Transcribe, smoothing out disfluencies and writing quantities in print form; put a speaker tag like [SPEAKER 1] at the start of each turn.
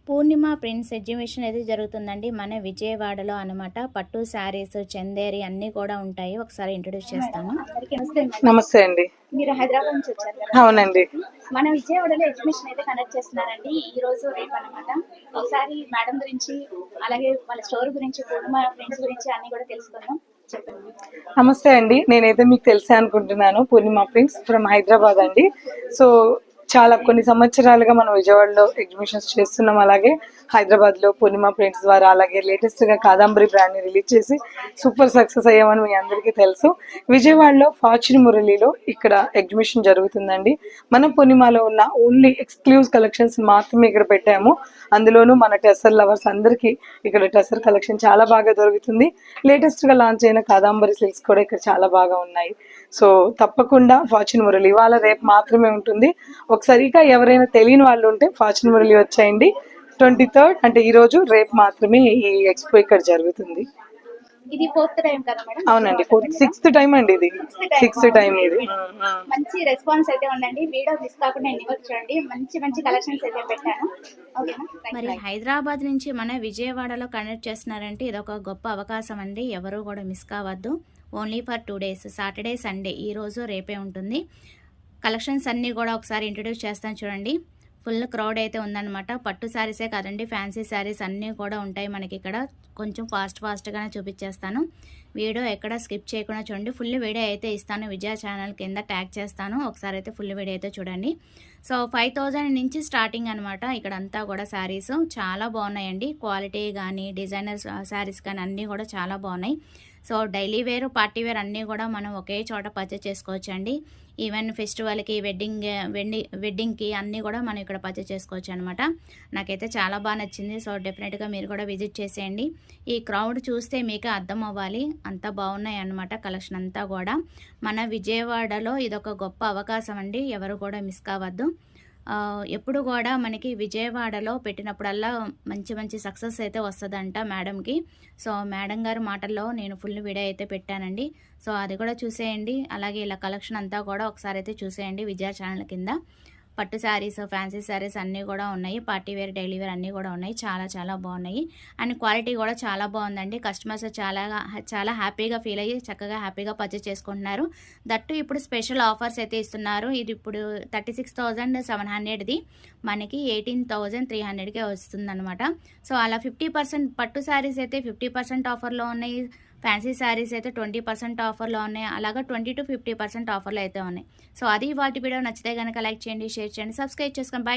[SPEAKER 1] పూర్ణిమ prints exhibition అయితే జరుగుతుందండి మన విజయవాడలో అనమాట. పట్టు శారీస్, చందేరి అన్నీ కూడా ఉంటాయి. ఒకసారి ఇంట్రొడ్యూస్ చేస్తాను.
[SPEAKER 2] నమస్తే అండి.
[SPEAKER 1] మీరు హైదరాబాద్ నుంచి వచ్చారు కదా?
[SPEAKER 2] అవునండి.
[SPEAKER 1] మన విజయవాడలో ఎగ్జిబిషన్ అయితే కండక్ట్ చేస్తున్నారండి ఈ రోజు రేపు అనమాట. ఒకసారి మేడం గురించి అలాగే వాళ్ళ స్టోర్ గురించి, పూర్ణిమ ప్రింట్స్ గురించి అన్ని కూడా తెలుసుకుందాం. చెప్పండి.
[SPEAKER 2] నమస్తే అండి. నేనైతే మీకు తెలిసే అనుకుంటున్నాను. పూర్ణిమ ప్రింట్స్ ఫ్రమ్ హైదరాబాద్ అండి. సో చాలా కొన్ని సంవత్సరాలుగా మనం విజయవాడలో ఎగ్జిబిషన్స్ చేస్తున్నాం. అలాగే హైదరాబాద్ లో పూర్ణిమ ప్రింట్స్ ద్వారా అలాగే లేటెస్ట్ గా కాదంబరి బ్రాండ్ ని రిలీజ్ చేసి సూపర్ సక్సెస్ అయ్యామని మీ అందరికీ తెలుసు. విజయవాడలో ఫార్చ్యూన్ మురళిలో ఇక్కడ ఎగ్జిబిషన్ జరుగుతుందండి. మన పూర్ణిమలో ఉన్న ఓన్లీ ఎక్స్క్లూజివ్ కలెక్షన్స్ మాత్రమే ఇక్కడ పెట్టాము. అందులోనూ మన టెసర్ లవర్స్ అందరికీ ఇక్కడ టెసర్ కలెక్షన్ చాలా బాగా దొరుకుతుంది. లేటెస్ట్ గా లాంచ్ అయిన కాదంబరి సిల్క్స్ కూడా ఇక్కడ చాలా బాగా ఉన్నాయి. సో తప్పకుండా ఫార్చ్యూన్ మురళి ఇవాళ రేపు మాత్రమే ఉంటుంది. ఒకసారిగా ఎవరైనా తెలియని వాళ్ళు ఉంటే ఫార్చ్యూన్ మురళి వచ్చేయండి. 23rd అంటే ఈ రోజు రేపు మాత్రమే ఈ ఎక్స్పో ఇక్కడ జరుగుతుంది.
[SPEAKER 1] ఇది 4th టైం కదా మేడం?
[SPEAKER 2] అవునండి, 6th టైం అండి. ఇది 6th టైం. ఇది
[SPEAKER 1] మంచి రెస్పాన్స్ అయితే ఉందండి. వీడియో మిస్ కాకుండా ఎన్ని వరకు చూడండి. మంచి మంచి కలెక్షన్స్ అయితే పెట్టాను. ఓకేనా? మరి హైదరాబాద్ నుంచి మన విజయవాడలో కండక్ట్ చేస్తున్నారంటే ఇదొక గొప్ప అవకాశం అండి. ఎవరు కూడా మిస్ కావద్దు. Only for 2 days, Saturday Sunday, ఈ రోజు రేపే ఉంటుంది. కలెక్షన్స్ అన్నీ కూడా ఒకసారి ఇంట్రొడ్యూస్ చేస్తాను చూడండి. ఫుల్ క్రౌడ్ అయితే ఉందన్నమాట. పట్టు శారీసే కాదండి, ఫ్యాన్సీ శారీస్ అన్నీ కూడా ఉంటాయి మనకి ఇక్కడ. కొంచెం ఫాస్ట్గానే చూపించేస్తాను. వీడియో ఎక్కడ స్కిప్ చేయకుండా చూడండి. ఫుల్ వీడియో అయితే ఇస్తాను. విజయ ఛానల్ కింద ట్యాగ్ చేస్తాను. ఒకసారి అయితే ఫుల్ వీడియో అయితే చూడండి. సో 5000 నుంచి స్టార్టింగ్ అనమాట. ఇక్కడ అంతా కూడా శారీస్ చాలా బాగున్నాయండి. క్వాలిటీ కానీ, డిజైనర్ శారీస్ కానీ అన్నీ కూడా చాలా బాగున్నాయి. So daily wear, party wear అన్నీ కూడా మనం ఒకే చోట పర్చేస్ చేసుకోవచ్చు అండి. ఈవెన్ ఫెస్టివల్కి, వెడ్డింగ్కి అన్నీ కూడా మనం ఇక్కడ పర్చేస్ చేసుకోవచ్చు అనమాట. నాకైతే చాలా బాగా నచ్చింది. సో డెఫినెట్గా మీరు కూడా విజిట్ చేసేయండి. ఈ క్రౌడ్ చూస్తే మీకు అర్థం అవ్వాలి, అంత బాగున్నాయి అన్నమాట కలెక్షన్ అంతా కూడా. మన విజయవాడలో ఇదొక గొప్ప అవకాశం అండి. ఎవరు కూడా మిస్ కావద్దు. ఎప్పుడు కూడా మనకి విజయవాడలో పెట్టినప్పుడల్లా మంచి మంచి సక్సెస్ అయితే వస్తుందంట మేడంకి. సో మేడం గారి మాటల్లో నేను ఫుల్ వీడియో అయితే పెట్టానండి. సో అది కూడా చూసేయండి. అలాగే ఇలా కలెక్షన్ అంతా కూడా ఒకసారి అయితే చూసేయండి విజయ ఛానల్ కింద. పట్టు శారీస్, ఫ్యాన్సీ శారీస్ అన్నీ కూడా ఉన్నాయి. పార్టీ వేర్, డైలీ వేర్ అన్నీ కూడా ఉన్నాయి. చాలా చాలా బాగున్నాయి. అండ్ క్వాలిటీ కూడా చాలా బాగుందండి. కస్టమర్స్ చాలా హ్యాపీగా ఫీల్ అయ్యి చక్కగా హ్యాపీగా పర్చేస్ చేసుకుంటున్నారు. దట్టు ఇప్పుడు స్పెషల్ ఆఫర్స్ అయితే ఇస్తున్నారు. ఇది ఇప్పుడు 36,700ది మనకి 18,300కే వస్తుందన్నమాట. సో అలా 50% పట్టు శారీస్ అయితే 50% ఆఫర్లో ఉన్నాయి. ఫ్యాన్సీ శారీస్ అయితే 20% ఆఫర్లో ఉన్నాయి. అలాగా 20 to 50% ఆఫర్లో అయితే ఉన్నాయి. సో అది వాటి వీడియో నచ్చితే కనుక లైక్ చేయండి, షేర్ చేయండి, సబ్స్క్రైబ్ చేసుకోండి. Bye friends.